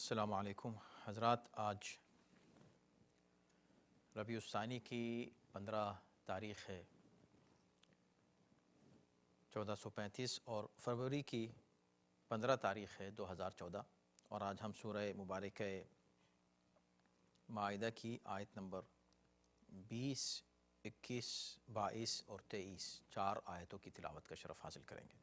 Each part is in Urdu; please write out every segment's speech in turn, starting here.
السلام علیکم حضرات، آج ربیع الثانی کی 15 تاریخ ہے 1435 اور فروری کی 15 تاریخ ہے 2014، اور آج ہم سورہ مبارکہ مائدہ کی آیت نمبر 20، 21، 22 اور 23 چار آیتوں کی تلاوت کا شرف حاصل کریں گے۔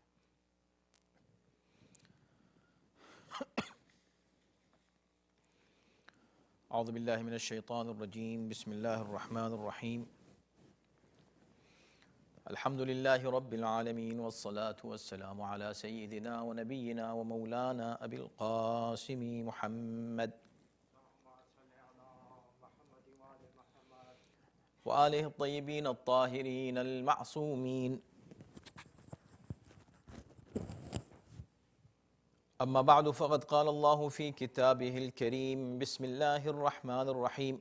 اعوذ باللہ من الشیطان الرجیم، بسم اللہ الرحمن الرحیم۔ الحمد للہ رب العالمین والصلاة والسلام علی سیدنا و نبینا و مولانا ابی القاسم محمد وآلہ الطیبین الطاہرین المعصومین۔ اما بعد فقد قال اللہ فی کتابہ الکریم، بسم اللہ الرحمن الرحیم۔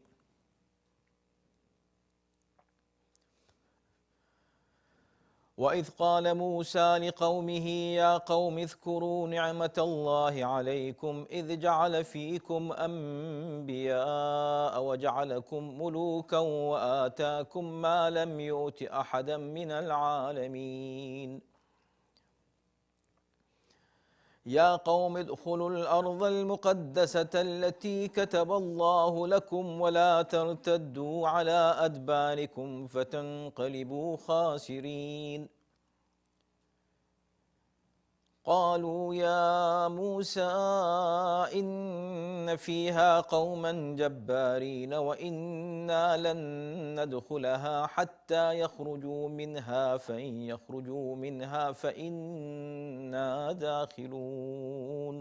وَإِذْ قَالَ مُوسَىٰ لِقَوْمِهِ يَا قَوْمِ اذْكُرُوا نِعْمَةَ اللَّهِ عَلَيْكُمْ إِذْ جَعَلَ فِيكُمْ أَنْبِيَاءَ وَجَعَلَكُمْ مُلُوكًا وَآتَاكُمْ مَا لَمْ يُؤْتِ أَحَدًا مِنَ الْعَالَمِينَ۔ يا قوم ادخلوا الأرض المقدسة التي كتب الله لكم ولا ترتدوا على أدباركم فتنقلبوا خاسرين۔ قالوا يا موسى إن فيها قوما جبارين وإنا لن ندخلها حتى يخرجوا منها فإن يخرجوا منها فإنا داخلون۔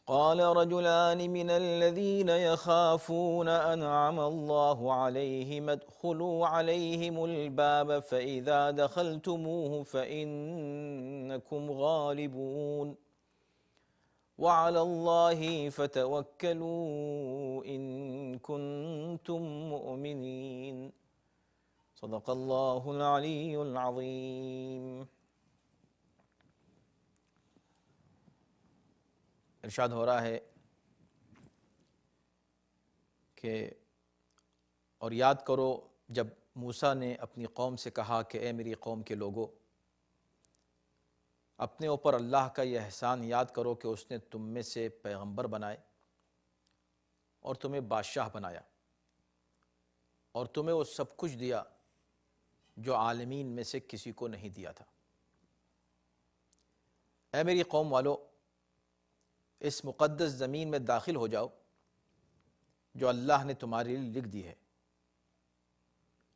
قال رجلان من الذين يخافون أنعم الله عليهم ادخلوا عليهم الباب فإذا دخلتموه فإنكم غالبون وعلى الله فتوكلوا إن كنتم مؤمنين۔ صدق اللہ العلی العظیم۔ ارشاد ہو رہا ہے کہ اور یاد کرو جب موسیٰ نے اپنی قوم سے کہا کہ اے میری قوم کے لوگو، اپنے اوپر اللہ کا یہ احسان یاد کرو کہ اس نے تم میں سے پیغمبر بنائے اور تمہیں بادشاہ بنایا اور تمہیں وہ سب کچھ دیا جو عالمین میں سے کسی کو نہیں دیا تھا۔ اے میری قوم والو، اس مقدس زمین میں داخل ہو جاؤ جو اللہ نے تمہارے لیے لکھ دی ہے،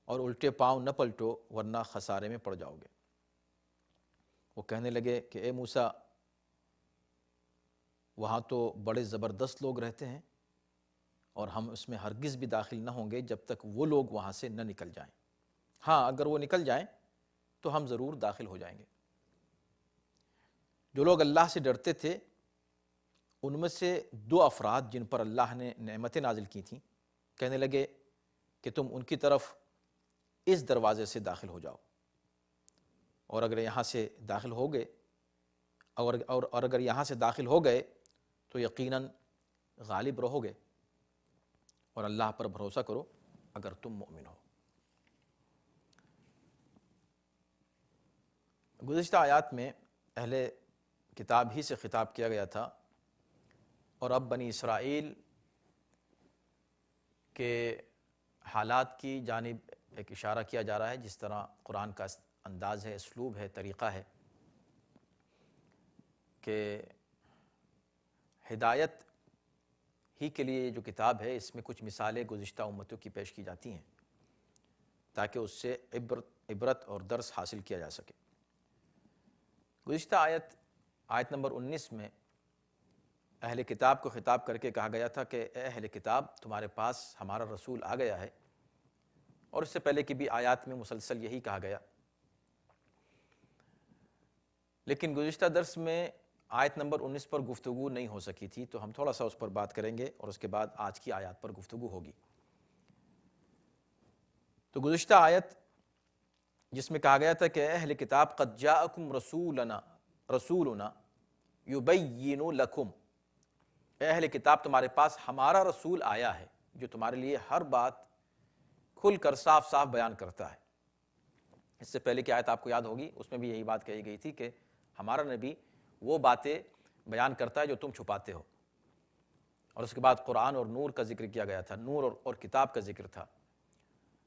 اور الٹے پاؤں نہ پلٹو ورنہ خسارے میں پڑ جاؤ گے۔ وہ کہنے لگے کہ اے موسیٰ، وہاں تو بڑے زبردست لوگ رہتے ہیں اور ہم اس میں ہرگز بھی داخل نہ ہوں گے جب تک وہ لوگ وہاں سے نہ نکل جائیں۔ ہاں، اگر وہ نکل جائیں تو ہم ضرور داخل ہو جائیں گے۔ جو لوگ اللہ سے ڈرتے تھے ان میں سے دو افراد جن پر اللہ نے نعمتیں نازل کی تھیں کہنے لگے کہ تم ان کی طرف اس دروازے سے داخل ہو جاؤ، اور اگر یہاں سے داخل ہو گئے اور اگر یہاں سے داخل ہو گئے تو یقیناً غالب رہو گے، اور اللہ پر بھروسہ کرو اگر تم مومن ہو۔ گزشتہ آیات میں اہل کتاب ہی سے خطاب کیا گیا تھا، اور اب بنی اسرائیل کے حالات کی جانب ایک اشارہ کیا جا رہا ہے، جس طرح قرآن کا انداز ہے، اسلوب ہے، طریقہ ہے کہ ہدایت ہی کے لیے جو کتاب ہے اس میں کچھ مثالیں گزشتہ امتوں کی پیش کی جاتی ہیں تاکہ اس سے عبرت اور درس حاصل کیا جا سکے۔ گزشتہ آیت نمبر 19 میں اہل کتاب کو خطاب کر کے کہا گیا تھا کہ اے اہل کتاب، تمہارے پاس ہمارا رسول آ گیا ہے، اور اس سے پہلے کی بھی آیات میں مسلسل یہی کہا گیا۔ لیکن گزشتہ درس میں آیت نمبر 19 پر گفتگو نہیں ہو سکی تھی، تو ہم تھوڑا سا اس پر بات کریں گے اور اس کے بعد آج کی آیات پر گفتگو ہوگی۔ تو گزشتہ آیت جس میں کہا گیا تھا کہ اے اہل کتاب قد جاءکم رسولنا یبین لکم، اے اہل کتاب تمہارے پاس ہمارا رسول آیا ہے جو تمہارے لیے ہر بات کھل کر صاف صاف بیان کرتا ہے۔ اس سے پہلے کی آیت آپ کو یاد ہوگی، اس میں بھی یہی بات کہی گئی تھی کہ ہمارا نبی وہ باتیں بیان کرتا ہے جو تم چھپاتے ہو، اور اس کے بعد قرآن اور نور کا ذکر کیا گیا تھا، نور اور کتاب کا ذکر تھا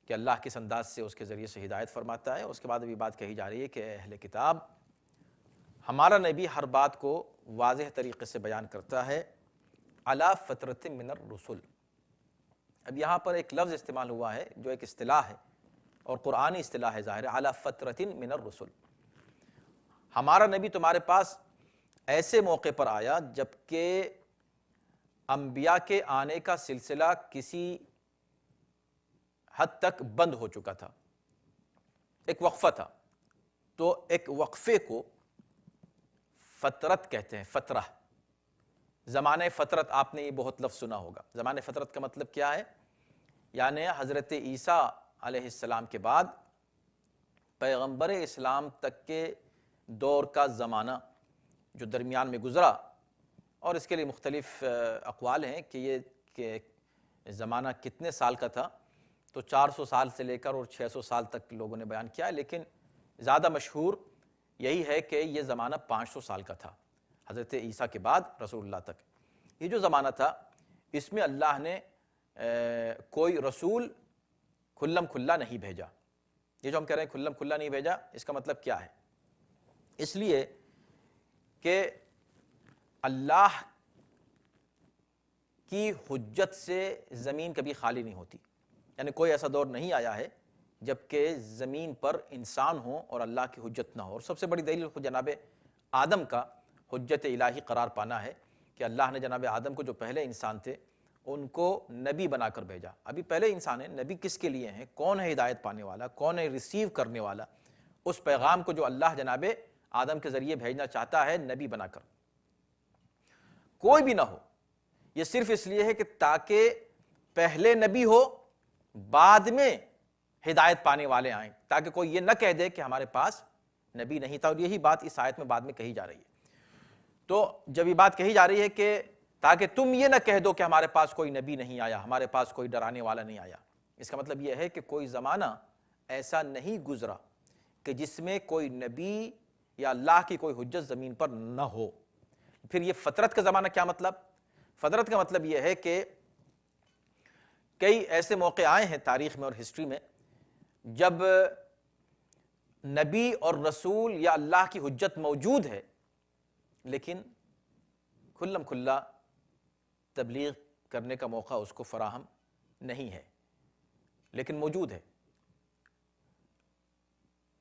کہ اللہ کس انداز سے اس کے ذریعے سے ہدایت فرماتا ہے۔ اس کے بعد ابھی بات کہی جا رہی ہے کہ اے اہل کتاب ہمارا نبی ہر بات کو واضح طریقے سے بیان کرتا ہے، علی فترۃ من الرسل۔ اب یہاں پر ایک لفظ استعمال ہوا ہے جو ایک اصطلاح ہے اور قرآنی اصطلاح ہے، ظاہر ہے، علی فترۃ من الرسل۔ ہمارا نبی تمہارے پاس ایسے موقع پر آیا جبکہ انبیاء کے آنے کا سلسلہ کسی حد تک بند ہو چکا تھا، ایک وقفہ تھا، تو ایک وقفے کو فترت کہتے ہیں، فترہ، زمانہ فترت۔ آپ نے یہ بہت لفظ سنا ہوگا۔ زمانہ فترت کا مطلب کیا ہے؟ یعنی حضرت عیسیٰ علیہ السلام کے بعد پیغمبر اسلام تک کے دور کا زمانہ جو درمیان میں گزرا، اور اس کے لیے مختلف اقوال ہیں کہ یہ زمانہ کتنے سال کا تھا، تو 400 سال سے لے کر اور 600 سال تک لوگوں نے بیان کیا ہے، لیکن زیادہ مشہور یہی ہے کہ یہ زمانہ 500 سال کا تھا، حضرت عیسیٰ کے بعد رسول اللہ تک۔ یہ جو زمانہ تھا اس میں اللہ نے کوئی رسول کھلم کھلا نہیں بھیجا۔ یہ جو ہم کہہ رہے ہیں کھلم کھلا نہیں بھیجا، اس کا مطلب کیا ہے؟ اس لیے کہ اللہ کی حجت سے زمین کبھی خالی نہیں ہوتی، یعنی کوئی ایسا دور نہیں آیا ہے جبکہ زمین پر انسان ہو اور اللہ کی حجت نہ ہو۔ اور سب سے بڑی دلیل خود جناب آدم کا حجت الہی قرار پانا ہے کہ اللہ نے جناب آدم کو، جو پہلے انسان تھے، ان کو نبی بنا کر بھیجا۔ ابھی پہلے انسان ہیں، نبی کس کے لیے ہیں؟ کون ہے ہدایت پانے والا؟ کون ہے ریسیو کرنے والا؟ اس پیغام کو جو اللہ جناب آدم کے ذریعے بھیجنا چاہتا ہے نبی بنا کر، کوئی بھی نہ ہو۔ یہ صرف اس لیے ہے کہ تاکہ پہلے نبی ہو، بعد میں ہدایت پانے والے آئیں، تاکہ کوئی یہ نہ کہہ دے کہ ہمارے پاس نبی نہیں تھا۔ اور یہی بات اس آیت میں بعد میں کہی جا رہی ہے۔ تو جب یہ بات کہی جا رہی ہے کہ تاکہ تم یہ نہ کہہ دو کہ ہمارے پاس کوئی نبی نہیں آیا، ہمارے پاس کوئی ڈرانے والا نہیں آیا، اس کا مطلب یہ ہے کہ کوئی زمانہ ایسا نہیں گزرا کہ جس میں کوئی نبی یا اللہ کی کوئی حجت زمین پر نہ ہو۔ پھر یہ فترت کا زمانہ کیا مطلب؟ فترت کا مطلب یہ ہے کہ کئی ایسے موقع آئے ہیں تاریخ میں اور ہسٹری میں جب نبی اور رسول یا اللہ کی حجت موجود ہے لیکن کھلم کھلا تبلیغ کرنے کا موقع اس کو فراہم نہیں ہے، لیکن موجود ہے۔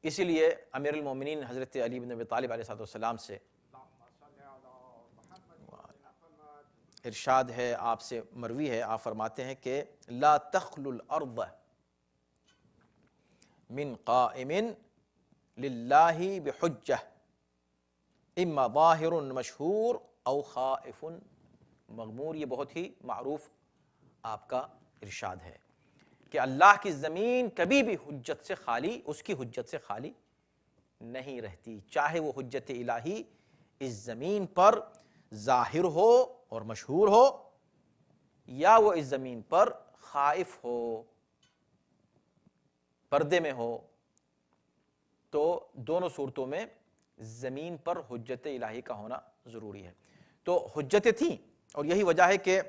اسی لیے امیر المومنین حضرت علی بن ابی طالب علیہ السلام سے ارشاد ہے، آپ سے مروی ہے، آپ فرماتے ہیں کہ لا تخلو الارض من قائم للہ بحجہ اما ظاہر مشہور او خائف مغمور۔ یہ بہت ہی معروف آپ کا ارشاد ہے کہ اللہ کی زمین کبھی بھی حجت سے خالی، اس کی حجت سے خالی نہیں رہتی، چاہے وہ حجت الہی اس زمین پر ظاہر ہو اور مشہور ہو، یا وہ اس زمین پر خائف ہو، پردے میں ہو۔ تو دونوں صورتوں میں زمین پر حجت الہی کا ہونا ضروری ہے۔ تو حجتیں تھیں، اور یہی وجہ ہے کہ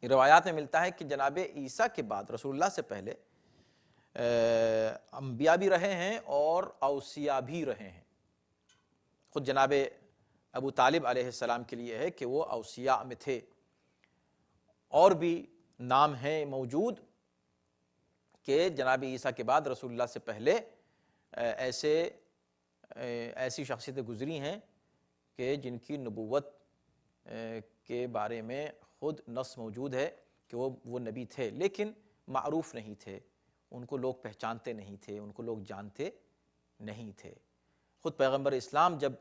روایات میں ملتا ہے کہ جناب عیسیٰ کے بعد رسول اللہ سے پہلے انبیاء بھی رہے ہیں اور اوصیاء بھی رہے ہیں۔ خود جناب ابو طالب علیہ السلام کے لیے ہے کہ وہ اوصیاء میں تھے، اور بھی نام ہیں موجود کہ جناب عیسیٰ کے بعد رسول اللہ سے پہلے ایسی شخصیتیں گزری ہیں کہ جن کی نبوت کے بارے میں خود نص موجود ہے کہ وہ نبی تھے، لیکن معروف نہیں تھے، ان کو لوگ پہچانتے نہیں تھے، ان کو لوگ جانتے نہیں تھے۔ خود پیغمبر اسلام جب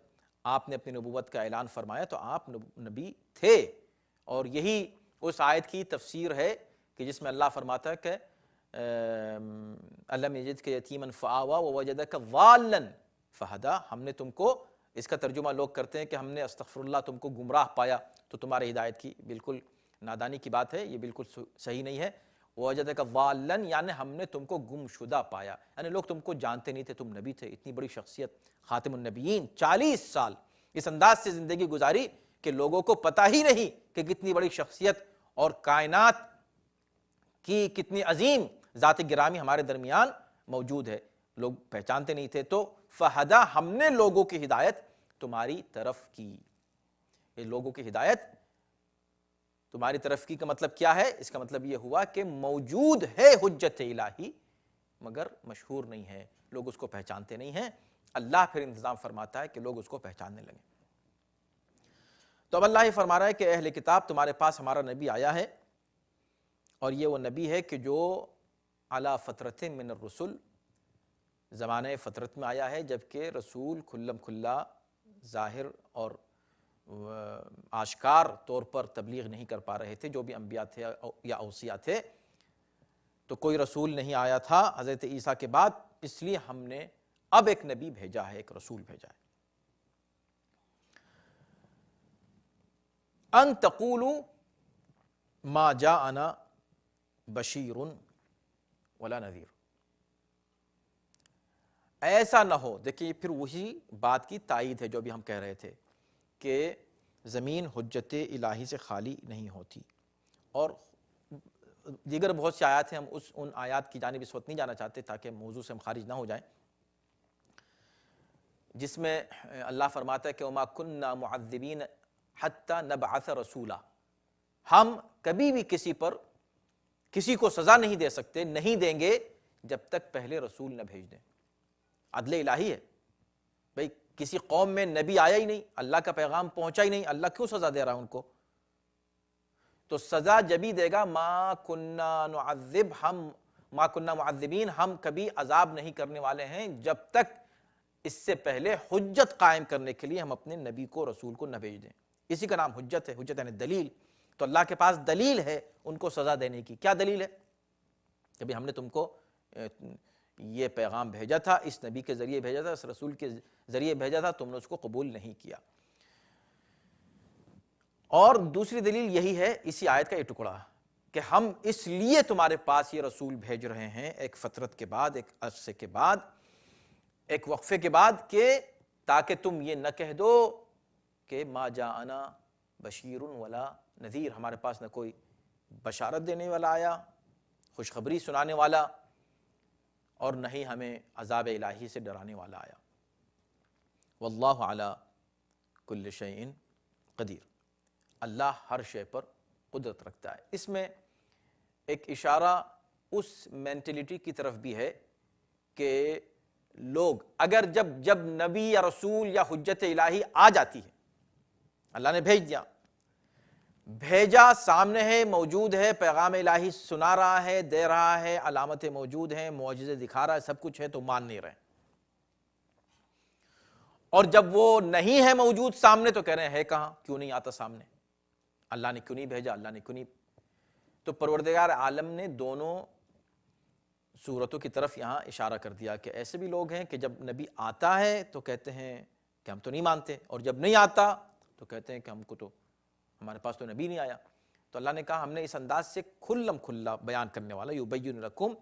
آپ نے اپنی نبوت کا اعلان فرمایا تو آپ نبی تھے، اور یہی اس آیت کی تفسیر ہے کہ جس میں اللہ فرماتا ہے کہ أَلَمْ يَجِدْكَ يَتِيمًا فَآوَىٰ وَوَجَدَكَ ضَالًّا فَهَدَىٰ، ہم نے تم کو اس کا ترجمہ لوگ کرتے ہیں کہ ہم نے استغفر اللہ تم کو گمراہ پایا تو تمہارے ہدایت کی، بالکل نادانی کی بات ہے، یہ بالکل صحیح نہیں ہے۔ وَوَجَدَكَ ضَالًّا یعنی ہم نے تم کو گمشدہ پایا، یعنی لوگ تم کو جانتے نہیں تھے، تم نبی تھے، اتنی بڑی شخصیت، خاتم النبیین، 40 سال اس انداز سے زندگی گزاری کہ لوگوں کو پتہ ہی نہیں کہ کتنی بڑی شخصیت اور کائنات کی کتنی عظیم ذات گرامی ہمارے درمیان موجود ہے، لوگ پہچانتے نہیں تھے۔ تو فہدا ہم نے لوگوں کی ہدایت تمہاری طرف کی، یہ لوگوں کی ہدایت تمہاری طرف کی کا مطلب کیا ہے؟ اس کا مطلب یہ ہوا کہ موجود ہے حجت الہی مگر مشہور نہیں ہے، لوگ اس کو پہچانتے نہیں ہیں، اللہ پھر انتظام فرماتا ہے کہ لوگ اس کو پہچاننے لگیں۔ تو اب اللہ یہ فرما رہا ہے کہ اہل کتاب تمہارے پاس ہمارا نبی آیا ہے، اور یہ وہ نبی ہے کہ جو علی فترت من الرسل زمانہ فترت میں آیا ہے، جبکہ رسول کھلم کھلا ظاہر اور آشکار طور پر تبلیغ نہیں کر پا رہے تھے، جو بھی انبیاء تھے یا اوصیاء تھے، تو کوئی رسول نہیں آیا تھا حضرت عیسیٰ کے بعد، اس لیے ہم نے اب ایک نبی بھیجا ہے، ایک رسول بھیجا ہے۔ ان تقولوا ما جاءنا بشیر ولا نذیر، ایسا نہ ہو، دیکھیے پھر وہی بات کی تائید ہے جو بھی ہم کہہ رہے تھے کہ زمین حجت الہی سے خالی نہیں ہوتی، اور دیگر بہت سی آیات ہیں، ہم ان آیات کی جانب اس وقت نہیں جانا چاہتے تاکہ موضوع سے ہم خارج نہ ہو جائیں، جس میں اللہ فرماتا ہے کہ وما كنا معذبین حتی نبعث رسولا، ہم کبھی بھی کسی کو سزا نہیں دے سکتے، نہیں دیں گے جب تک پہلے رسول نہ بھیج دیں۔ عدل الہی ہے بھئی، کسی قوم میں نبی آیا ہی نہیں، اللہ کا پیغام پہنچا ہی نہیں، اللہ کیوں سزا دے رہا ہے ان کو؟ تو سزا جبھی دے گا ما کننا معذبین، ہم کبھی عذاب نہیں کرنے والے ہیں جب تک اس سے پہلے حجت قائم کرنے کے لیے ہم اپنے نبی کو رسول کو نہ بھیج دیں۔ اسی کا نام حجت ہے، حجت یعنی دلیل۔ تو اللہ کے پاس دلیل ہے ان کو سزا دینے کی۔ کیا دلیل ہے؟ کہ بھی ہم نے تم کو یہ پیغام بھیجا تھا، اس نبی کے ذریعے بھیجا تھا، اس رسول کے ذریعے بھیجا تھا، تم نے اس کو قبول نہیں کیا۔ اور دوسری دلیل یہی ہے، اسی آیت کا یہ ٹکڑا کہ ہم اس لیے تمہارے پاس یہ رسول بھیج رہے ہیں ایک فترت کے بعد، ایک عرصے کے بعد، ایک وقفے کے بعد، کہ تاکہ تم یہ نہ کہہ دو کہ ما جاءنا بشیر ولا نذیر، ہمارے پاس نہ کوئی بشارت دینے والا آیا، خوشخبری سنانے والا، اور نہ ہی ہمیں عذاب الہی سے ڈرانے والا آیا۔ واللہ علی کل شیء قدیر، اللہ ہر شے پر قدرت رکھتا ہے۔ اس میں ایک اشارہ اس مینٹلٹی کی طرف بھی ہے کہ لوگ اگر جب نبی یا رسول یا حجت الہی آ جاتی ہے، اللہ نے بھیج دیا، بھیجا، سامنے ہے، موجود ہے، پیغام الہی سنا رہا ہے، دے رہا ہے، علامتیں موجود ہیں، معجزے دکھا رہا ہے، سب کچھ ہے، تو مان نہیں رہے۔ اور جب وہ نہیں ہے موجود سامنے تو کہہ رہے ہیں ہے کہاں، کیوں نہیں آتا سامنے، اللہ نے کیوں نہیں بھیجا، اللہ نے کیوں نہیں۔ تو پروردگار عالم نے دونوں صورتوں کی طرف یہاں اشارہ کر دیا کہ ایسے بھی لوگ ہیں کہ جب نبی آتا ہے تو کہتے ہیں کہ ہم تو نہیں مانتے، اور جب نہیں آتا تو کہتے ہیں کہ ہمارے پاس تو نبی نہیں آیا۔ تو اللہ نے کہا ہم نے اس انداز سے کھلم کھلا بیان کرنے والا، یبین لکم،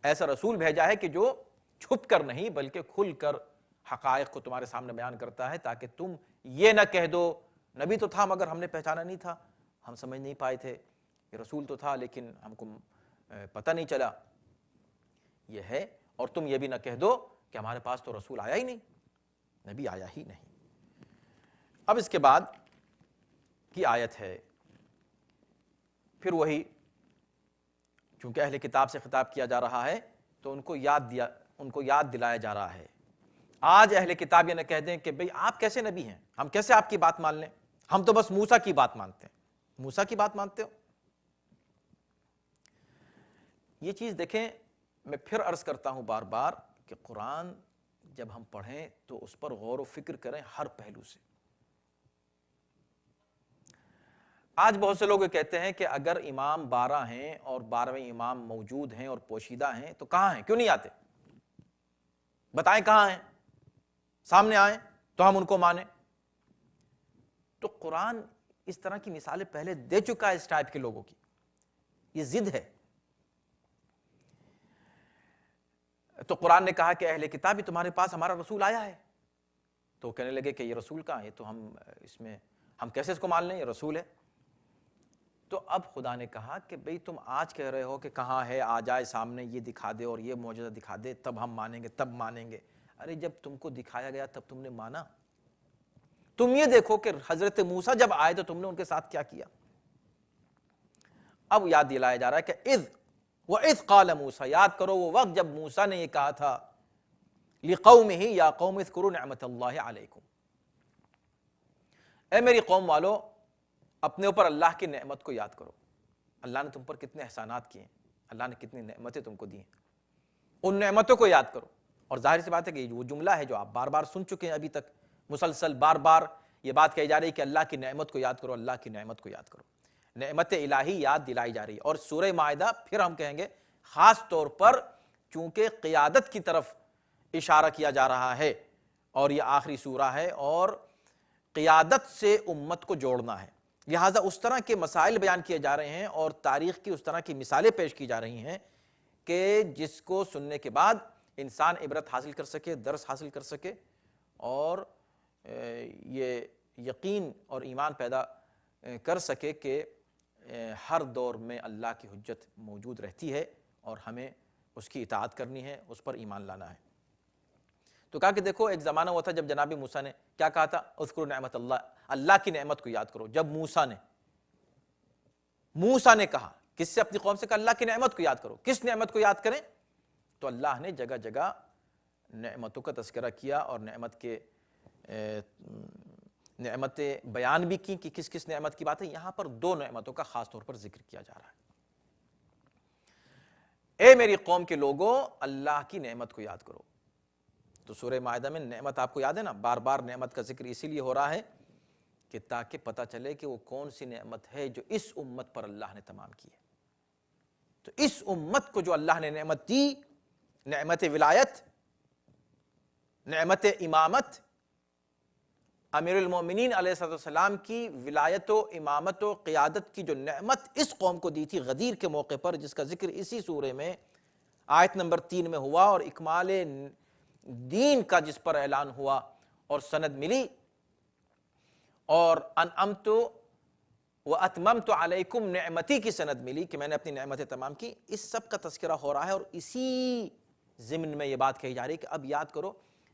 ایسا رسول بھیجا ہے کہ جو چھپ کر نہیں بلکہ کھل کر حقائق کو تمہارے سامنے بیان کرتا ہے، تاکہ تم یہ نہ کہہ دو نبی تو تھا مگر ہم نے پہچانا نہیں تھا، ہم سمجھ نہیں پائے تھے، یہ رسول تو تھا لیکن ہم کو پتہ نہیں چلا، یہ ہے۔ اور تم یہ بھی نہ کہہ دو کہ ہمارے پاس تو رسول آیا ہی نہیں، نبی آیا ہی نہیں۔ اب اس کے بعد کی آیت ہے پھر وہی، چونکہ اہل کتاب سے خطاب کیا جا رہا ہے تو ان کو یاد دلایا جا رہا ہے۔ آج اہل کتاب یہ نہ کہہ دیں کہ بھئی آپ کیسے نبی ہیں، ہم کیسے آپ کی بات مان لیں، ہم تو بس موسیٰ کی بات مانتے ہیں۔ موسیٰ کی بات مانتے ہو؟ یہ چیز دیکھیں، میں پھر عرض کرتا ہوں بار بار کہ قرآن جب ہم پڑھیں تو اس پر غور و فکر کریں ہر پہلو سے۔ آج بہت سے لوگ کہتے ہیں کہ اگر امام 12 ہیں اور 12ویں امام موجود ہیں اور پوشیدہ ہیں تو کہاں ہیں، کیوں نہیں آتے، بتائیں کہاں ہیں، سامنے آئیں۔ تو ہم ان کو مانیں. تو قرآن اس طرح کی مثالیں پہلے دے چکا ہے اس ٹائپ کے لوگوں کی. یہ ضد ہے. تو قرآن نے کہا کہ اہل کتاب تمہارے پاس ہمارا رسول آیا ہے. تو کہنے لگے کہ یہ رسول کہاں ہے, تو ہم کیسے اس کو مان لیں, یہ رسول ہے. تو اب خدا نے کہا کہ بھئی تم آج کہہ رہے ہو کہ کہاں ہے, آ جائے سامنے, یہ دکھا دے اور یہ معجزہ دکھا دے تب ہم مانیں گے, تب مانیں گے. ارے جب تم کو دکھایا گیا تب تم نے مانا؟ تم یہ دیکھو کہ حضرت موسیٰ جب آئے تو تم نے ان کے ساتھ کیا کیا. اب یاد دلایا جا رہا ہے کہ وَإِذْ قَالَ مُوسَىٰ, یاد کرو وہ وقت جب موسیٰ نے یہ کہا تھا لِقَوْمِهِ یا قوم اذْكُرُوا نِعْمَتَ اللَّهِ عَلَيْكُمْ, اے میری قوم والو اپنے اوپر اللہ کی نعمت کو یاد کرو. اللہ نے تم پر کتنے احسانات کیے ہیں, اللہ نے کتنی نعمتیں تم کو دی ہیں, ان نعمتوں کو یاد کرو. اور ظاہر سی بات ہے کہ وہ جملہ ہے جو آپ بار بار سن چکے ہیں ابھی تک, مسلسل بار بار یہ بات کہی جا رہی ہے کہ اللہ کی نعمت کو یاد کرو, اللہ کی نعمت کو یاد کرو. نعمت الہی یاد دلائی جا رہی ہے. اور سورہ مائدہ پھر ہم کہیں گے خاص طور پر چونکہ قیادت کی طرف اشارہ کیا جا رہا ہے اور یہ آخری سورہ ہے اور قیادت سے امت کو جوڑنا ہے, لہٰذا اس طرح کے مسائل بیان کیے جا رہے ہیں اور تاریخ کی اس طرح کی مثالیں پیش کی جا رہی ہیں کہ جس کو سننے کے بعد انسان عبرت حاصل کر سکے, درس حاصل کر سکے اور یہ یقین اور ایمان پیدا کر سکے کہ ہر دور میں اللہ کی حجت موجود رہتی ہے اور ہمیں اس کی اطاعت کرنی ہے, اس پر ایمان لانا ہے. تو کہا کہ دیکھو ایک زمانہ ہوا تھا جب جناب موسیٰ نے کیا کہا تھا, اذکروا نعمت اللہ, اللہ کی نعمت کو یاد کرو. جب موسیٰ نے کہا, کس سے, اپنی قوم سے کہا اللہ کی نعمت کو یاد کرو. کس نعمت کو یاد کریں؟ تو اللہ نے جگہ جگہ نعمتوں کا تذکرہ کیا اور نعمتیں بیان بھی کی کہ کس کس نعمت کی بات ہے. یہاں پر دو نعمتوں کا خاص طور پر ذکر کیا جا رہا ہے. اے میری قوم کے لوگوں اللہ کی نعمت کو یاد کرو. تو سورہ مائدہ میں نعمت آپ کو یاد ہے نا, بار بار نعمت کا ذکر اسی لیے ہو رہا ہے کہ تاکہ پتہ چلے کہ وہ کون سی نعمت ہے جو اس امت پر اللہ نے تمام کی ہے. تو اس امت کو جو اللہ نے نعمت دی, نعمت ولایت, نعمت امامت, امیر المومنین علیہ السلام کی ولایت و امامت و قیادت کی جو نعمت اس قوم کو دی تھی غدیر کے موقع پر, جس کا ذکر اسی سورہ میں آیت نمبر 3 میں ہوا, اور اکمال دین کا جس پر اعلان ہوا اور سند ملی, اور انعمت واتممت علیکم نعمتی کی سند ملی کہ میں نے اپنی نعمتیں تمام کی. اس سب کا تذکرہ ہو رہا ہے اور اسی ضمن میں یہ بات کہی جا رہی ہے کہ اب یاد کرو,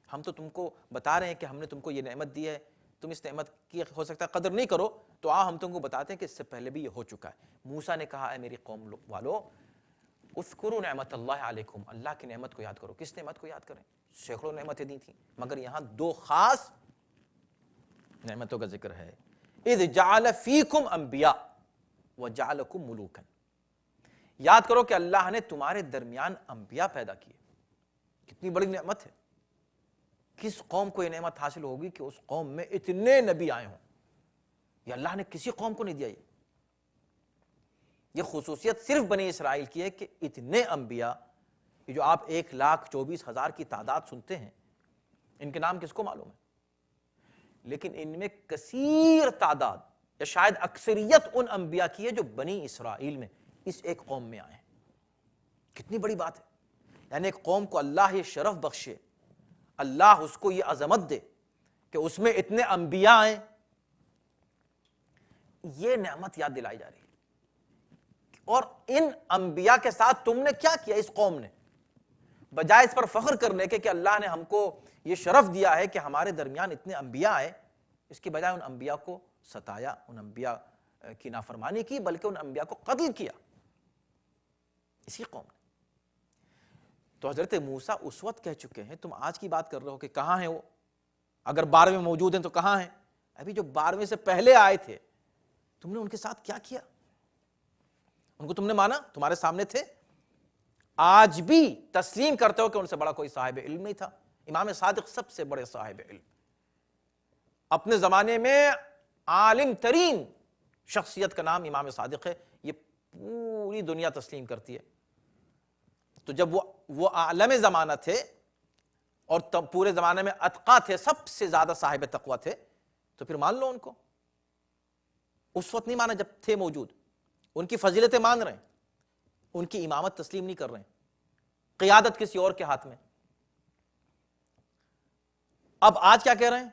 ہم تو تم کو بتا رہے ہیں کہ ہم نے تم کو یہ نعمت دی ہے, تم اس نعمت کی ہو سکتا ہے قدر نہیں کرو, تو ہم تم کو بتاتے ہیں کہ اس سے پہلے بھی یہ ہو چکا ہے. موسیٰ نے کہا اے میری قوم والو اذکروا نعمت اللہ علیکم, اللہ کی نعمت کو یاد کرو. کس نعمت کو یاد کریں؟ سینکڑوں نعمتیں دی تھیں, مگر یہاں دو خاص نعمتوں کا ذکر ہے. اذ جعل فیکم انبیاء وجعلکم ملوکا, یاد کرو کہ اللہ نے تمہارے درمیان انبیاء پیدا کیے. کتنی بڑی نعمت ہے. کس قوم کو یہ نعمت حاصل ہوگی کہ اس قوم میں اتنے نبی آئے ہوں؟ یہ اللہ نے کسی قوم کو نہیں دیا. یہ خصوصیت صرف بنی اسرائیل کی ہے کہ اتنے انبیاء, یہ جو آپ 1,24,000 کی تعداد سنتے ہیں, ان کے نام کس کو معلوم ہے؟ لیکن ان میں کثیر تعداد یا شاید اکثریت ان انبیاء کی ہے جو بنی اسرائیل میں اس ایک قوم میں آئے ہیں. کتنی بڑی بات ہے. یعنی ایک قوم کو اللہ یہ شرف بخشے, اللہ اس کو یہ عظمت دے کہ اس میں اتنے انبیاء آئیں. یہ نعمت یاد دلائی جا رہی ہے. اور ان انبیاء کے ساتھ تم نے کیا کیا اس قوم نے؟ بجائے اس پر فخر کرنے کے کہ اللہ نے ہم کو یہ شرف دیا ہے کہ ہمارے درمیان اتنے انبیاء آئے, اس کی بجائے ان انبیاء کو ستایا, ان انبیاء کی نافرمانی کی, بلکہ ان انبیاء کو قتل کیا اسی قوم نے. تو حضرت موسیٰ اس وقت کہہ چکے ہیں, تم آج کی بات کر رہے ہو کہ کہاں ہیں وہ, اگر 12ویں موجود ہیں تو کہاں ہیں؟ ابھی جو 12ویں سے پہلے آئے تھے تم نے ان کے ساتھ کیا کیا؟ ان کو تم نے مانا؟ تمہارے سامنے تھے. آج بھی تسلیم کرتے ہو کہ ان سے بڑا کوئی صاحب علم نہیں تھا. امام صادق سب سے بڑے صاحب علم, اپنے زمانے میں عالم ترین شخصیت کا نام امام صادق ہے, یہ پوری دنیا تسلیم کرتی ہے. تو جب وہ عالم زمانہ تھے اور پورے زمانے میں اتقا تھے، سب سے زیادہ صاحب تقوی تھے، تو پھر مان لو ان کو۔ اس وقت نہیں مانا جب تھے موجود، ان کی فضیلتیں مان رہے ہیں، ان کی امامت تسلیم نہیں کر رہے ہیں، قیادت کسی اور کے ہاتھ میں۔ اب آج کیا کہہ رہے ہیں؟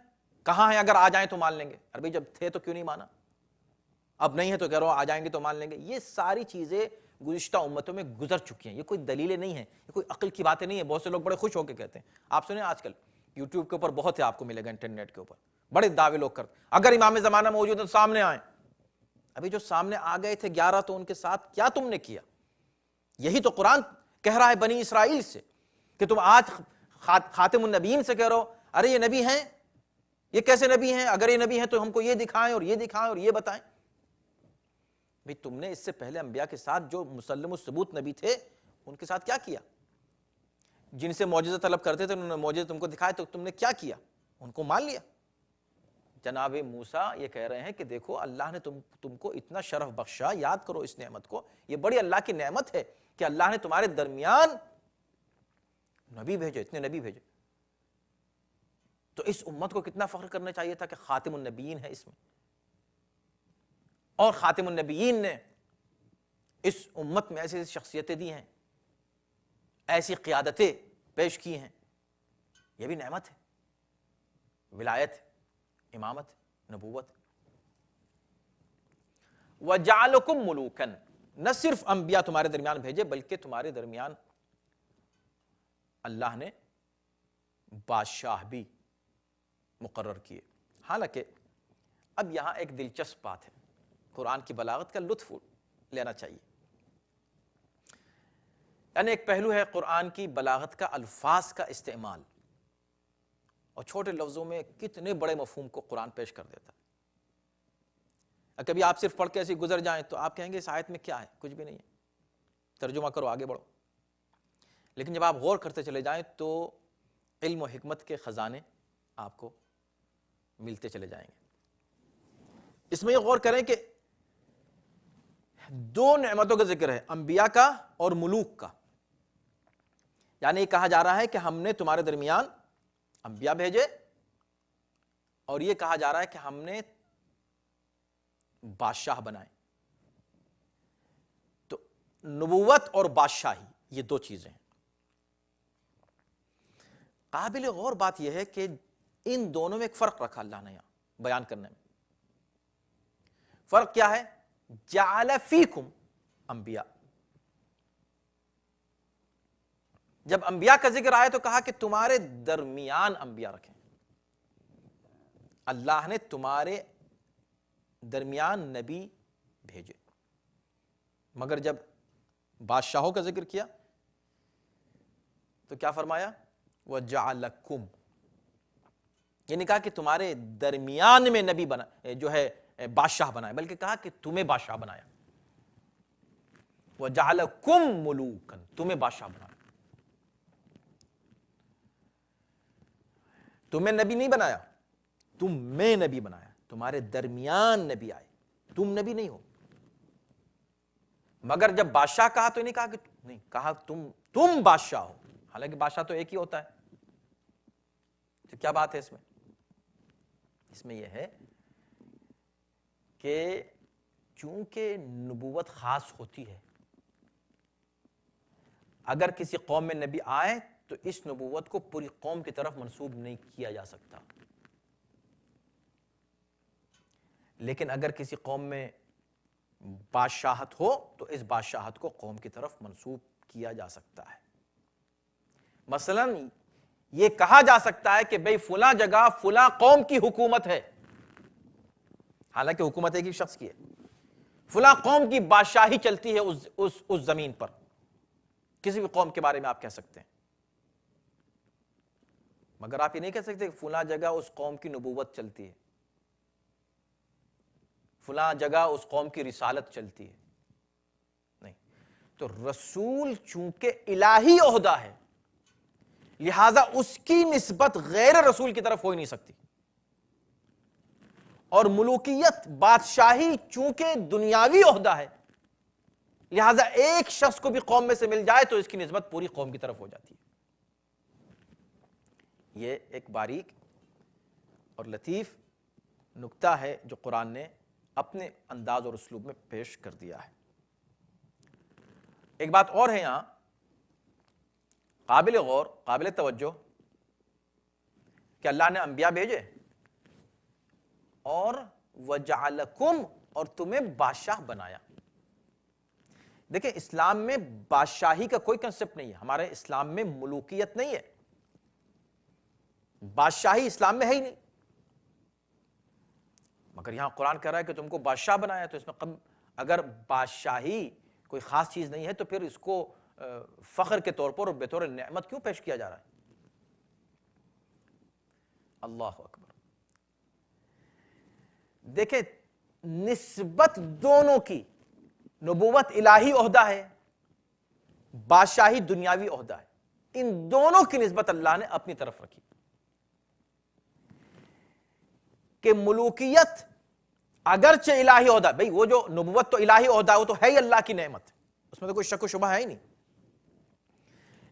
کہاں ہیں؟ اگر آ جائیں تو مان لیں گے۔ ارے بھائی جب تھے تو کیوں نہیں مانا؟ اب نہیں ہے تو کہہ رہا ہوں آ جائیں گے تو مان لیں گے۔ یہ ساری چیزیں گزشتہ امتوں میں گزر چکی ہیں، یہ کوئی دلیلیں نہیں ہیں، یہ کوئی عقل کی باتیں نہیں ہیں۔ بہت سے لوگ بڑے خوش ہو کے کہتے ہیں، آپ سنیں آج کل یوٹیوب کے اوپر بہت ہے، آپ کو ملے گا انٹرنیٹ کے اوپر بڑے دعوے لوگ کرتے، اگر امام زمانہ موجود ہے تو سامنے آئیں۔ ابھی جو سامنے آ گئے تھے 11 تو ان کے ساتھ کیا تم نے کیا؟ یہی تو قرآن کہہ رہا ہے بنی اسرائیل سے کہ تم آج خاتم النبیین سے کہہ رہو ارے یہ نبی ہیں، یہ کیسے نبی ہیں؟ اگر یہ نبی ہیں تو ہم کو یہ دکھائیں اور یہ دکھائیں اور یہ بتائیں۔ بھئی تم نے اس سے پہلے انبیاء کے ساتھ جو مسلم الثبوت نبی تھے ان کے ساتھ کیا کیا؟ جن سے معجزہ طلب کرتے تھے انہوں نے معجزہ تم کو دکھائے تو تم نے کیا کیا؟ ان کو مان لیا۔ جناب موسیٰ یہ کہہ رہے ہیں کہ دیکھو اللہ نے تم کو اتنا شرف بخشا، یاد کرو اس نعمت کو، یہ بڑی اللہ کی نعمت ہے کہ اللہ نے تمہارے درمیان نبی بھیجے، اتنے نبی بھیجے۔ تو اس امت کو کتنا فخر کرنا چاہیے تھا کہ خاتم النبیین ہے اس میں، اور خاتم النبیین نے اس امت میں ایسی شخصیتیں دی ہیں، ایسی قیادتیں پیش کی ہیں، یہ بھی نعمت ہے، ولایت، امامت، نبوت۔ وَجَعَلَكُمْ مُلُوكًا، نہ صرف انبیاء تمہارے درمیان بھیجے بلکہ تمہارے درمیان اللہ نے بادشاہ بھی مقرر کیے۔ حالانکہ اب یہاں ایک دلچسپ بات ہے، قرآن کی بلاغت کا لطف لینا چاہیے۔ یعنی ایک پہلو ہے قرآن کی بلاغت کا الفاظ کا استعمال، اور چھوٹے لفظوں میں کتنے بڑے مفہوم کو قرآن پیش کر دیتا ہے۔ کبھی آپ صرف پڑھ کے ایسے گزر جائیں تو آپ کہیں گے اس آیت میں کیا ہے؟ کچھ بھی نہیں ہے، ترجمہ کرو آگے بڑھو۔ لیکن جب آپ غور کرتے چلے جائیں تو علم و حکمت کے خزانے آپ کو ملتے چلے جائیں گے۔ اس میں یہ غور کریں کہ دو نعمتوں کا ذکر ہے، انبیاء کا اور ملوک کا۔ یعنی یہ کہا جا رہا ہے کہ ہم نے تمہارے درمیان انبیاء بھیجے، اور یہ کہا جا رہا ہے کہ ہم نے بادشاہ بنائے۔ تو نبوت اور بادشاہی یہ دو چیزیں ہیں۔ قابل غور بات یہ ہے کہ ان دونوں میں ایک فرق رکھا اللہ نے یہاں بیان کرنے میں۔ فرق کیا ہے؟ جعل فیکم انبیاء، جب انبیاء کا ذکر آئے تو کہا کہ تمہارے درمیان انبیاء رکھیں، اللہ نے تمہارے درمیان نبی بھیجے۔ مگر جب بادشاہوں کا ذکر کیا تو کیا فرمایا؟ وَجَعَلَكُمْ، یہ نہیں کہا کہ تمہارے درمیان میں نبی بنا جو ہے بادشاہ بنائے، بلکہ کہا کہ تمہیں بادشاہ بنایا۔ وَجَعَلَكُمْ مُلُوكًا، تمہیں بادشاہ بنایا۔ تمہیں نبی نہیں بنایا، تمہیں نبی بنایا، تمہارے درمیان نبی آئے، تم نبی نہیں ہو۔ مگر جب بادشاہ کہا تو نہیں کہا کہ نہیں، کہا تم بادشاہ ہو، حالانکہ بادشاہ تو ایک ہی ہوتا ہے۔ تو کیا بات ہے اس میں؟ اس میں یہ ہے کہ چونکہ نبوت خاص ہوتی ہے، اگر کسی قوم میں نبی آئے تو اس نبوت کو پوری قوم کی طرف منسوب نہیں کیا جا سکتا، لیکن اگر کسی قوم میں بادشاہت ہو تو اس بادشاہت کو قوم کی طرف منسوب کیا جا سکتا ہے۔ مثلا یہ کہا جا سکتا ہے کہ بھئی فلاں جگہ فلاں قوم کی حکومت ہے، حالانکہ حکومت ایک ہی شخص کی ہے، فلاں قوم کی بادشاہی چلتی ہے اس زمین پر، کسی بھی قوم کے بارے میں آپ کہہ سکتے ہیں۔ مگر آپ یہ نہیں کہہ سکتے کہ فلاں جگہ اس قوم کی نبوت چلتی ہے، فلاں جگہ اس قوم کی رسالت چلتی ہے، نہیں۔ تو رسول چونکہ الہی عہدہ ہے لہذا اس کی نسبت غیر رسول کی طرف ہو ہی نہیں سکتی، اور ملوکیت بادشاہی چونکہ دنیاوی عہدہ ہے لہذا ایک شخص کو بھی قوم میں سے مل جائے تو اس کی نسبت پوری قوم کی طرف ہو جاتی ہے۔ یہ ایک باریک اور لطیف نکتہ ہے جو قرآن نے اپنے انداز اور اسلوب میں پیش کر دیا ہے۔ ایک بات اور ہے یہاں قابل غور، قابل توجہ، کہ اللہ نے انبیاء بھیجے اور وَجَعَلَكُمْ، اور تمہیں بادشاہ بنایا۔ دیکھیں اسلام میں بادشاہی کا کوئی کنسپٹ نہیں ہے، ہمارے اسلام میں ملوکیت نہیں ہے، بادشاہی اسلام میں ہے ہی نہیں، مگر یہاں قرآن کہہ رہا ہے کہ تم کو بادشاہ بنایا، تو اس میں اگر بادشاہی کوئی خاص چیز نہیں ہے تو پھر اس کو فخر کے طور پر اور بطور نعمت کیوں پیش کیا جا رہا ہے؟ اللہ اکبر۔ دیکھیں نسبت دونوں کی، نبوت الہی عہدہ ہے، بادشاہی دنیاوی عہدہ ہے، ان دونوں کی نسبت اللہ نے اپنی طرف رکھی کہ ملوکیت اگرچہ الہی عہدہ، بھئی وہ جو نبوت تو الہی عہدہ وہ تو ہے ہی اللہ کی نعمت، اس میں تو کوئی شک و شبہ ہے ہی نہیں،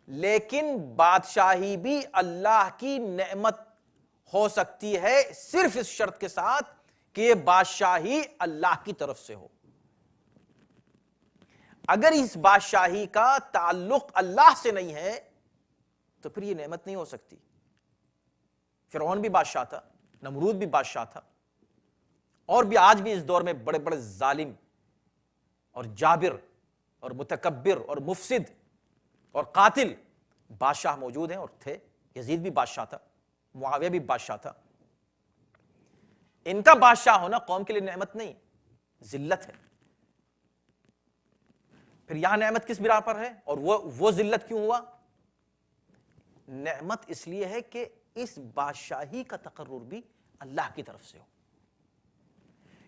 لیکن بادشاہی بھی اللہ کی نعمت ہو سکتی ہے صرف اس شرط کے ساتھ کہ یہ بادشاہی اللہ کی طرف سے ہو۔ اگر اس بادشاہی کا تعلق اللہ سے نہیں ہے تو پھر یہ نعمت نہیں ہو سکتی۔ فرعون بھی بادشاہ تھا، نمرود بھی بادشاہ تھا، اور بھی آج بھی اس دور میں بڑے بڑے ظالم اور جابر اور متکبر اور مفسد اور قاتل بادشاہ موجود ہیں اور تھے۔ یزید بھی بادشاہ تھا، معاویہ بھی بادشاہ تھا۔ ان کا بادشاہ ہونا قوم کے لیے نعمت نہیں، ذلت ہے۔ پھر یہاں نعمت کس بنا پر ہے اور وہ ذلت کیوں ہوا؟ نعمت اس لیے ہے کہ اس بادشاہی کا تقرر بھی اللہ کی طرف سے ہو،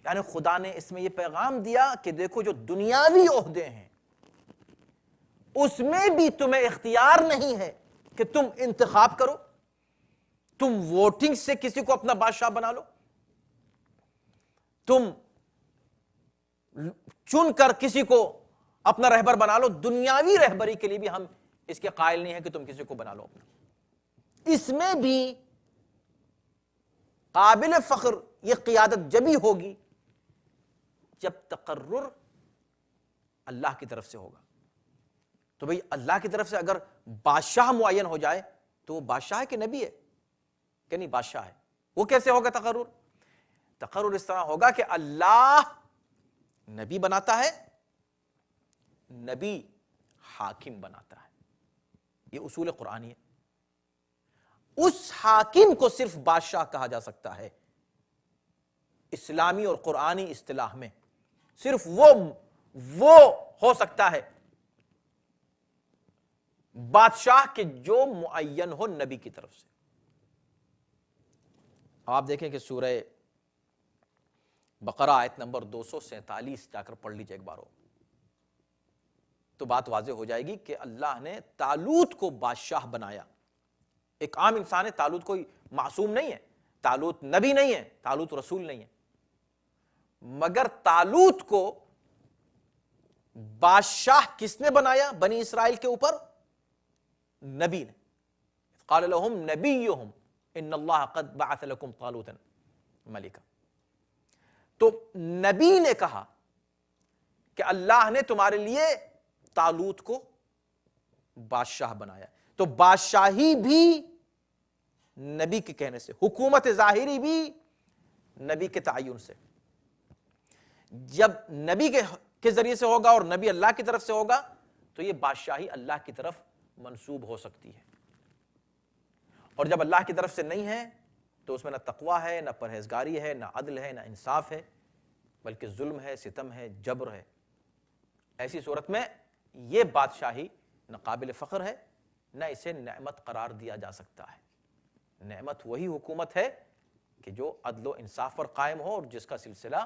یعنی خدا نے اس میں یہ پیغام دیا کہ دیکھو جو دنیاوی عہدے ہیں اس میں بھی تمہیں اختیار نہیں ہے کہ تم انتخاب کرو، تم ووٹنگ سے کسی کو اپنا بادشاہ بنا لو، تم چن کر کسی کو اپنا رہبر بنا لو۔ دنیاوی رہبری کے لیے بھی ہم اس کے قائل نہیں ہیں کہ تم کسی کو بنا لو اپنا۔ اس میں بھی قابل فخر یہ قیادت جبھی ہوگی جب تقرر اللہ کی طرف سے ہوگا۔ تو بھئی اللہ کی طرف سے اگر بادشاہ معین ہو جائے تو وہ بادشاہ ہے کہ نبی ہے؟ کہ نہیں بادشاہ ہے۔ وہ کیسے ہوگا تقرر؟ تقرر اس طرح ہوگا کہ اللہ نبی بناتا ہے، نبی حاکم بناتا ہے، یہ اصول قرآنی ہے۔ اس حاکم کو صرف بادشاہ کہا جا سکتا ہے اسلامی اور قرآنی اصطلاح میں، صرف وہ ہو سکتا ہے بادشاہ کے جو معین ہو نبی کی طرف سے۔ آپ دیکھیں کہ سورہ بقرہ آیت نمبر 247 جا کر پڑھ لیجئے ایک بار ہو تو بات واضح ہو جائے گی کہ اللہ نے طالوت کو بادشاہ بنایا۔ ایک عام انسان ہے، طالوت کوئی معصوم نہیں ہے، طالوت نبی نہیں ہے، طالوت رسول نہیں ہے، مگر طالوت کو بادشاہ کس نے بنایا بنی اسرائیل کے اوپر؟ نبی نے۔ قال لهم نبیہم ان اللہ قد بعث لکم طالوتا ملکا۔ تو نبی نے کہا کہ اللہ نے تمہارے لیے طالوت کو بادشاہ بنایا، تو بادشاہی بھی نبی کے کہنے سے، حکومت ظاہری بھی نبی کے تعین سے۔ جب نبی کے ذریعے سے ہوگا اور نبی اللہ کی طرف سے ہوگا تو یہ بادشاہی اللہ کی طرف منسوب ہو سکتی ہے، اور جب اللہ کی طرف سے نہیں ہے تو اس میں نہ تقویٰ ہے، نہ پرہیزگاری ہے، نہ عدل ہے، نہ انصاف ہے، بلکہ ظلم ہے، ستم ہے، جبر ہے۔ ایسی صورت میں یہ بادشاہی نہ قابل فخر ہے، نہ اسے نعمت قرار دیا جا سکتا ہے۔ نعمت وہی حکومت ہے کہ جو عدل و انصاف پر قائم ہو اور جس کا سلسلہ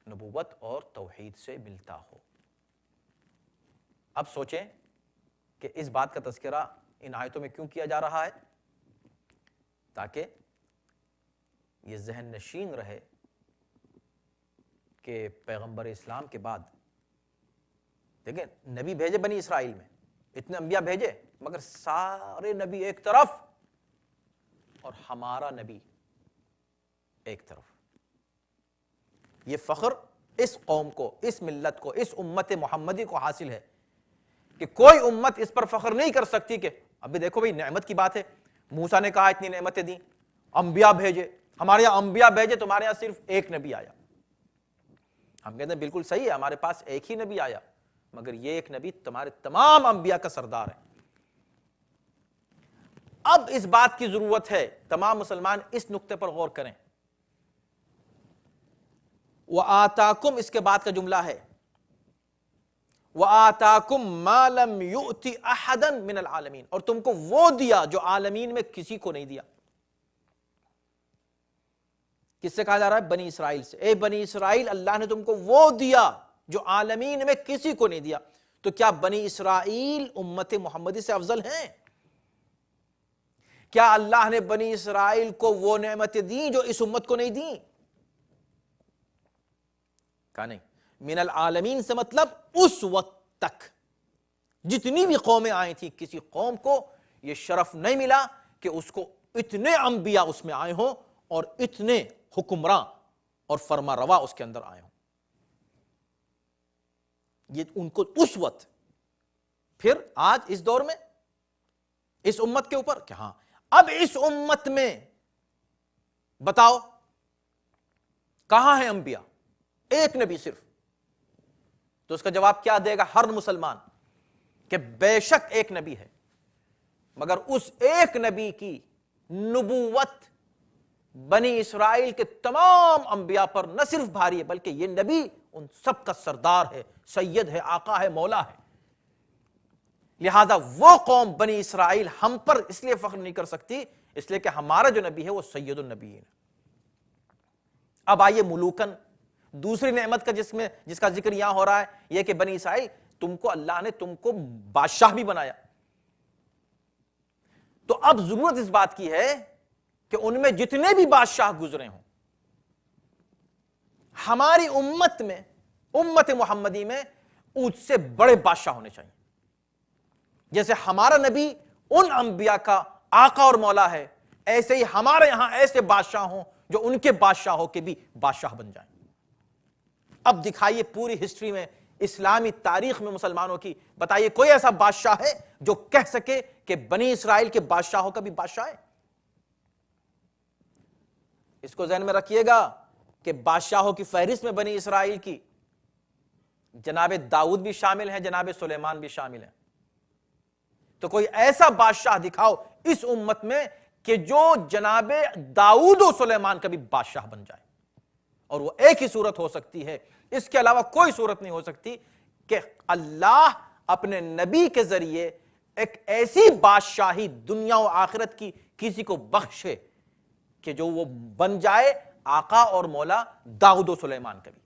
نبوت اور توحید سے ملتا ہو۔ اب سوچیں کہ اس بات کا تذکرہ ان آیتوں میں کیوں کیا جا رہا ہے؟ تاکہ یہ ذہن نشین رہے کہ پیغمبر اسلام کے بعد، دیکھیں نبی بھیجے بنی اسرائیل میں، اتنے انبیاء بھیجے، مگر سارے نبی ایک طرف اور ہمارا نبی ایک طرف. یہ فخر اس قوم کو، اس ملت کو، اس امت محمدی کو حاصل ہے کہ کوئی امت اس پر فخر نہیں کر سکتی کہ ابھی دیکھو بھئی نعمت کی بات ہے، موسیٰ نے کہا اتنی نعمتیں دیں، انبیاء بھیجے، ہمارے یہاں انبیاء بھیجے، تمہارے یہاں صرف ایک نبی آیا. ہم کہتے ہیں بالکل صحیح ہے، ہمارے پاس ایک ہی نبی آیا، مگر یہ ایک نبی تمہارے تمام انبیاء کا سردار ہے. اب اس بات کی ضرورت ہے تمام مسلمان اس نقطے پر غور کریں. وَآتَاكُمْ اس کے بعد کا جملہ ہے وَآتَاكُمْ مَا لَمْ يُؤْتِ أَحَدًا مِنَ الْعَالَمِينَ، اور تم کو وہ دیا جو عالمین میں کسی کو نہیں دیا. کس سے کہا جا رہا ہے؟ بنی اسرائیل سے. اے بنی اسرائیل، اللہ نے تم کو وہ دیا جو عالمین میں کسی کو نہیں دیا. تو کیا بنی اسرائیل امت محمدی سے افضل ہیں؟ کیا اللہ نے بنی اسرائیل کو وہ نعمتیں دیں جو اس امت کو نہیں دیں؟ کہا نہیں. من العالمین سے مطلب اس وقت تک جتنی بھی قومیں آئی تھیں، کسی قوم کو یہ شرف نہیں ملا کہ اس کو اتنے انبیاء اس میں آئے ہوں اور اتنے حکمراں اور فرما روا اس کے اندر آئے ہوں. یہ ان کو اس وقت. پھر آج اس دور میں اس امت کے اوپر کہ ہاں اب اس امت میں بتاؤ کہاں ہیں انبیاء؟ ایک نبی صرف. تو اس کا جواب کیا دے گا ہر مسلمان؟ کہ بے شک ایک نبی ہے، مگر اس ایک نبی کی نبوت بنی اسرائیل کے تمام انبیاء پر نہ صرف بھاری ہے، بلکہ یہ نبی ان سب کا سردار ہے، سید ہے، آقا ہے، مولا ہے. لہذا وہ قوم بنی اسرائیل ہم پر اس لیے فخر نہیں کر سکتی، اس لیے کہ ہمارا جو نبی ہے وہ سید النبیین. اب آئیے ملوکن، دوسری نعمت کا جس کا ذکر یہاں ہو رہا ہے یہ کہ بنی اسرائیل تم کو اللہ نے تم کو بادشاہ بھی بنایا. تو اب ضرورت اس بات کی ہے کہ ان میں جتنے بھی بادشاہ گزرے ہوں، ہماری امت میں، امت محمدی میں اس سے بڑے بادشاہ ہونے چاہیے. جیسے ہمارا نبی ان انبیاء کا آقا اور مولا ہے، ایسے ہی ہمارے یہاں ایسے بادشاہ ہوں جو ان کے بادشاہوں کے بھی بادشاہ بن جائیں. اب دکھائیے پوری ہسٹری میں، اسلامی تاریخ میں مسلمانوں کی، بتائیے کوئی ایسا بادشاہ ہے جو کہہ سکے کہ بنی اسرائیل کے بادشاہوں کا بھی بادشاہ ہے؟ اس کو ذہن میں رکھیے گا کہ بادشاہوں کی فہرست میں بنی اسرائیل کی جناب داؤد بھی شامل ہیں، جناب سلیمان بھی شامل ہیں. تو کوئی ایسا بادشاہ دکھاؤ اس امت میں کہ جو جناب داؤد و سلیمان کا بھی بادشاہ بن جائے. اور وہ ایک ہی صورت ہو سکتی ہے، اس کے علاوہ کوئی صورت نہیں ہو سکتی کہ اللہ اپنے نبی کے ذریعے ایک ایسی بادشاہی دنیا و آخرت کی کسی کو بخشے کہ جو وہ بن جائے آقا اور مولا داؤد و سلیمان کا بھی.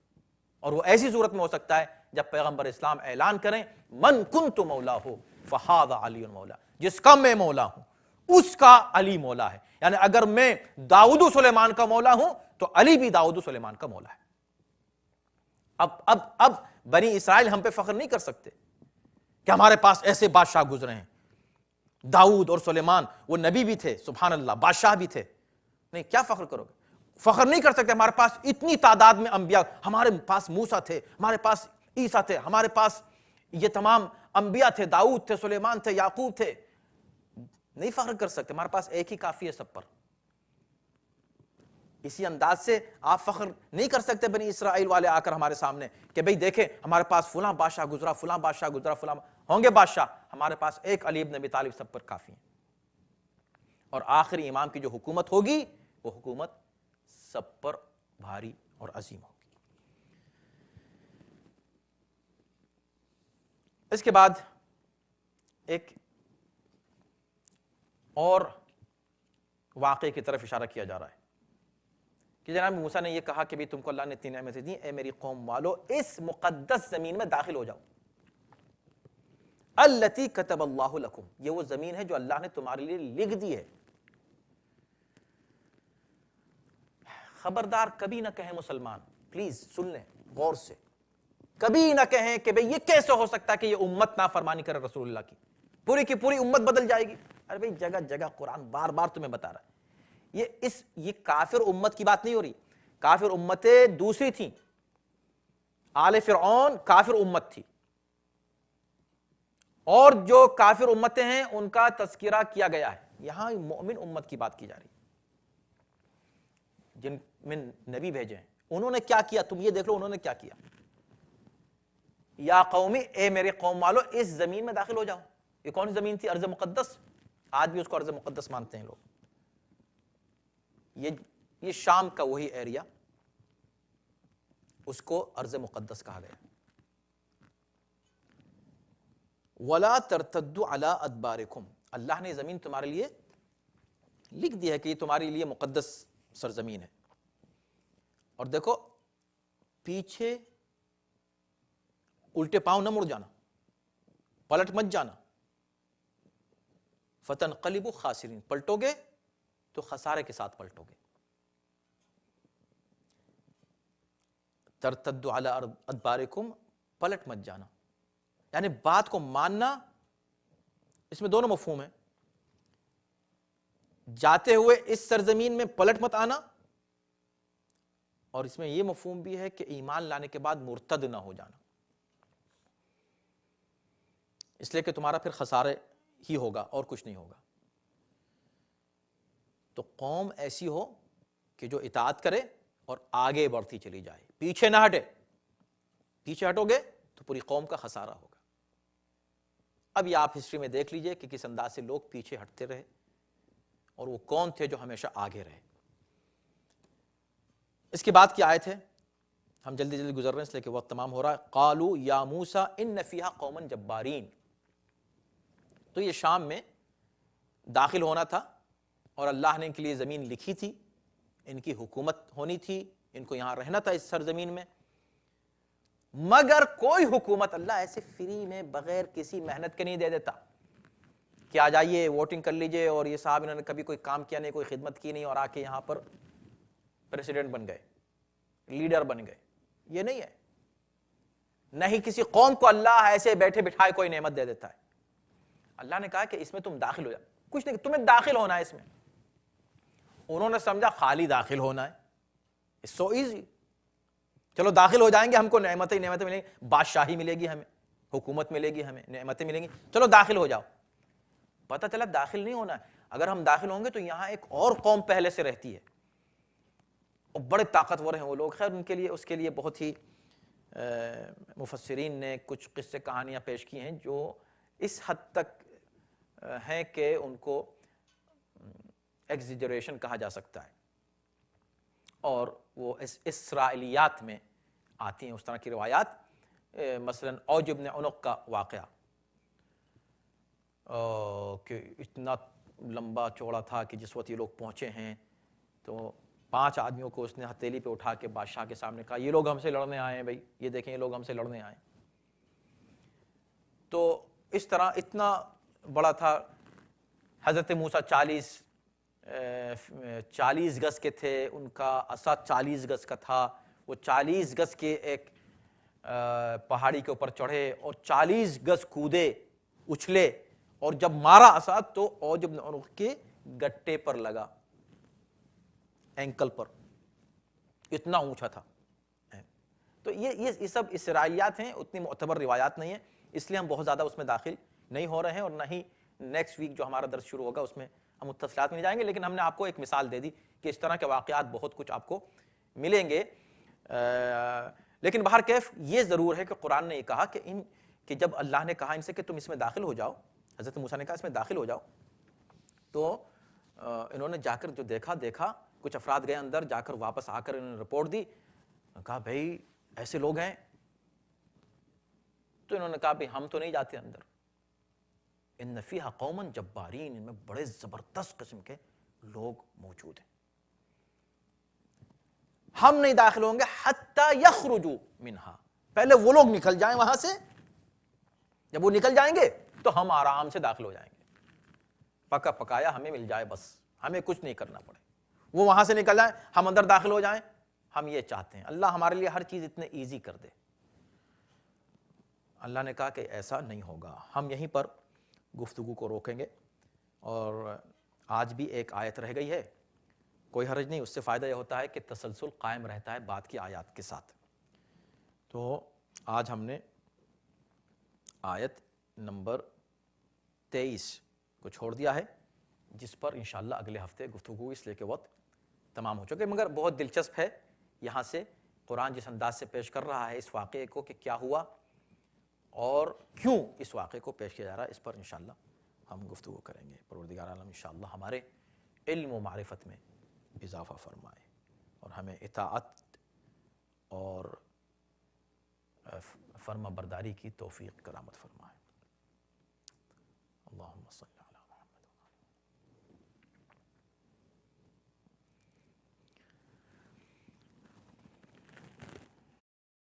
اور وہ ایسی صورت میں ہو سکتا ہے جب پیغمبر اسلام اعلان کریں من کنت مولا ہو فہذا علی مولا، جس کا میں مولا ہوں اس کا علی مولا ہے. یعنی اگر میں داؤد و سلیمان کا مولا ہوں تو علی بھی داؤد و سلیمان کا مولا ہے. اب بنی اسرائیل ہم پہ فخر نہیں کر سکتے کہ ہمارے پاس ایسے بادشاہ گزرے ہیں. داؤد اور سلیمان وہ نبی بھی تھے، سبحان اللہ، بادشاہ بھی تھے. نہیں، کیا فخر کرو گے؟ فخر نہیں کر سکتے ہمارے پاس اتنی تعداد میں انبیاء، ہمارے پاس موسیٰ تھے، ہمارے پاس عیسیٰ تھے، ہمارے پاس یہ تمام انبیاء تھے، داؤد تھے، سلیمان تھے، یعقوب تھے. نہیں فخر کر سکتے، ہمارے پاس ایک ہی کافی ہے سب پر. اسی انداز سے آپ فخر نہیں کر سکتے بنی اسرائیل والے آ کر ہمارے سامنے کہ بھئی دیکھیں ہمارے پاس فلاں بادشاہ گزرا، فلاں بادشاہ گزرا، فلاں ہوں گے بادشاہ، ہمارے پاس ایک علی بن ابی طالب سب پر کافی ہیں. اور آخری امام کی جو حکومت ہوگی وہ حکومت سب پر بھاری اور عظیم ہوگی. اس کے بعد ایک اور واقعے کی طرف اشارہ کیا جا رہا ہے کہ جناب موسیٰ نے یہ کہا کہ بھی تم کو اللہ نے اتنی نعمتیں دیں، اے میری قوم والو اس مقدس زمین میں داخل ہو جاؤ. التی کتب اللہ لکم، یہ وہ زمین ہے جو اللہ نے تمہارے لیے لکھ دی ہے. خبردار کبھی نہ کہیں مسلمان، پلیز سن لیں غور سے، کبھی نہ کہیں کہ بھئی یہ کیسے ہو سکتا ہے کہ یہ امت نافرمانی کرے رسول اللہ کی، پوری کی پوری امت بدل جائے گی. ارے بھئی جگہ جگہ قرآن بار بار تمہیں بتا رہا ہے یہ کافر امت کی بات نہیں ہو رہی، کافر امتیں دوسری تھیں، آل فرعون کافر امت تھی، اور جو کافر امتیں ہیں ان کا تذکرہ کیا گیا ہے، یہاں مومن امت کی بات کی جا رہی ہے جن میں نبی بھیجے ہیں۔ انہوں نے کیا کیا تم یہ دیکھ لو، انہوں نے کیا کیا۔ یا قومی، اے میرے قوم والو، اس زمین میں داخل ہو جاؤ۔ یہ کون سی زمین تھی؟ ارض مقدس، آج بھی اس کو ارض مقدس مانتے ہیں لوگ۔ یہ شام کا وہی ایریا، اس کو ارض مقدس کہا گیا۔ وَلَا تَرْتَدُّوا عَلَىٰ أَدْبَارِكُمْ، اللہ نے زمین تمہارے لیے لکھ دی ہے کہ یہ تمہارے لیے مقدس سرزمین ہے۔ اور دیکھو پیچھے الٹے پاؤں نہ مڑ جانا، پلٹ مت جانا۔ فَتَنْقَلِبُوا خَاسِرِينَ، پلٹو گے تو خسارے کے ساتھ پلٹو گے۔ ترتدوا علی ادبارکم، پلٹ مت جانا، یعنی بات کو ماننا۔ اس میں دونوں مفہوم ہیں، جاتے ہوئے اس سرزمین میں پلٹ مت آنا، اور اس میں یہ مفہوم بھی ہے کہ ایمان لانے کے بعد مرتد نہ ہو جانا، اس لیے کہ تمہارا پھر خسارے ہی ہوگا اور کچھ نہیں ہوگا۔ تو قوم ایسی ہو کہ جو اطاعت کرے اور آگے بڑھتی چلی جائے، پیچھے نہ ہٹے۔ پیچھے ہٹو گے تو پوری قوم کا خسارہ ہوگا۔ اب یہ آپ ہسٹری میں دیکھ لیجئے کہ کس انداز سے لوگ پیچھے ہٹتے رہے اور وہ کون تھے جو ہمیشہ آگے رہے۔ اس کے بعد کی آیت ہے، ہم جلدی جلدی گزر رہے ہیں اس لیے کہ وقت تمام ہو رہا ہے۔ قالوا یا موسیٰ ان فیہا قوما جبارین، تو یہ شام میں داخل ہونا تھا اور اللہ نے ان کے لیے زمین لکھی تھی، ان کی حکومت ہونی تھی، ان کو یہاں رہنا تھا اس سرزمین میں، مگر کوئی حکومت اللہ ایسے فری میں بغیر کسی محنت کے نہیں دے دیتا کہ آ جائیے ووٹنگ کر لیجئے اور یہ صاحب انہوں نے کبھی کوئی کام کیا نہیں، کوئی خدمت کی نہیں اور آ کے یہاں پر پریسیڈنٹ بن گئے، لیڈر بن گئے۔ یہ نہیں ہے، نہیں کسی قوم کو اللہ ایسے بیٹھے بٹھائے کوئی نعمت دے دیتا ہے۔ اللہ نے کہا کہ اس میں تم داخل ہو جاؤ، کچھ نہیں، تمہیں داخل ہونا ہے اس میں۔ انہوں نے سمجھا خالی داخل ہونا ہے، اٹس سو ایزی، چلو داخل ہو جائیں گے، ہم کو نعمتیں ملیں گی، بادشاہی ملے گی ہمیں، حکومت ملے گی ہمیں، نعمتیں ملیں گی، چلو داخل ہو جاؤ۔ پتہ چلا داخل نہیں ہونا ہے، اگر ہم داخل ہوں گے تو یہاں ایک اور قوم پہلے سے رہتی ہے اور بڑے طاقتور ہیں وہ لوگ۔ خیر ان کے لیے، اس کے لیے بہت ہی مفسرین نے کچھ قصے کہانیاں پیش کی ہیں جو اس حد تک ہیں کہ ان کو ایگزیجریشن کہا جا سکتا ہے، اور وہ اسرائیلیات میں آتی ہیں اس طرح کی روایات۔ مثلا اوج بن عنق کا واقعہ کہ اتنا لمبا چوڑا تھا کہ جس وقت یہ لوگ پہنچے ہیں تو 5 آدمیوں کو اس نے ہتھیلی پہ اٹھا کے بادشاہ کے سامنے کہا یہ لوگ ہم سے لڑنے آئے ہیں بھائی، یہ دیکھیں یہ لوگ ہم سے لڑنے آئے ہیں۔ تو اس طرح اتنا بڑا تھا۔ حضرت موسیٰ 40 گز کے تھے، ان کا عصا 40 گز کا تھا، وہ 40 گز کے ایک پہاڑی کے اوپر چڑھے اور 40 گز کودے، اچھلے، اور جب مارا عصا تو اوج بن عنق کے گٹے پر لگا، اینکل پر، اتنا اونچا تھا۔ تو یہ سب اسرائیلیات ہیں، اتنی معتبر روایات نہیں ہیں، اس لیے ہم بہت زیادہ اس میں داخل نہیں ہو رہے ہیں، اور نہ ہی نیکسٹ ویک جو ہمارا درس شروع ہوگا اس میں ہم متصلات میں نہیں جائیں گے، لیکن ہم نے آپ کو ایک مثال دے دی کہ اس طرح کے واقعات بہت کچھ آپ کو ملیں گے۔ لیکن بہر کیف یہ ضرور ہے کہ قرآن نے یہ کہا کہ جب اللہ نے کہا ان سے کہ تم اس میں داخل ہو جاؤ، حضرت موسیٰ نے کہا اس میں داخل ہو جاؤ، تو انہوں نے جا کر جو دیکھا، کچھ افراد گئے اندر، جا کر واپس آ کر انہوں نے رپورٹ دی، کہا بھائی ایسے لوگ ہیں، تو انہوں نے کہا بھائی ہم تو نہیں جاتے اندر، ان فیہا قوما جبارین، ان میں بڑے زبردست قسم کے لوگ موجود ہیں، ہم نہیں داخل ہوں گے حتی یخرجوا منہا، پہلے وہ لوگ نکل جائیں وہاں سے، جب وہ نکل جائیں گے تو ہم آرام سے داخل ہو جائیں گے، پکا پکایا ہمیں مل جائے، بس ہمیں کچھ نہیں کرنا پڑے، وہ وہاں سے نکل جائیں، ہم اندر داخل ہو جائیں، ہم یہ چاہتے ہیں۔ اللہ ہمارے لیے ہر چیز اتنے ایزی کر دے۔ اللہ نے کہا کہ ایسا نہیں ہوگا۔ ہم یہیں پر گفتگو کو روکیں گے، اور آج بھی ایک آیت رہ گئی ہے کوئی حرج نہیں، اس سے فائدہ یہ ہوتا ہے کہ تسلسل قائم رہتا ہے بعد کی آیات کے ساتھ۔ تو آج ہم نے آیت نمبر 23 کو چھوڑ دیا ہے، جس پر انشاءاللہ اگلے ہفتے گفتگو اس لیے کہ وقت تمام ہو چکے، مگر بہت دلچسپ ہے یہاں سے قرآن جس انداز سے پیش کر رہا ہے اس واقعے کو کہ کیا ہوا اور کیوں اس واقعے کو پیش کیا جا رہا ہے، اس پر انشاءاللہ ہم گفتگو کریں گے۔ پروردگار عالم انشاءاللہ ہمارے علم و معرفت میں اضافہ فرمائے اور ہمیں اطاعت اور فرما برداری کی توفیق کرامت فرمائے۔ اللہم صلی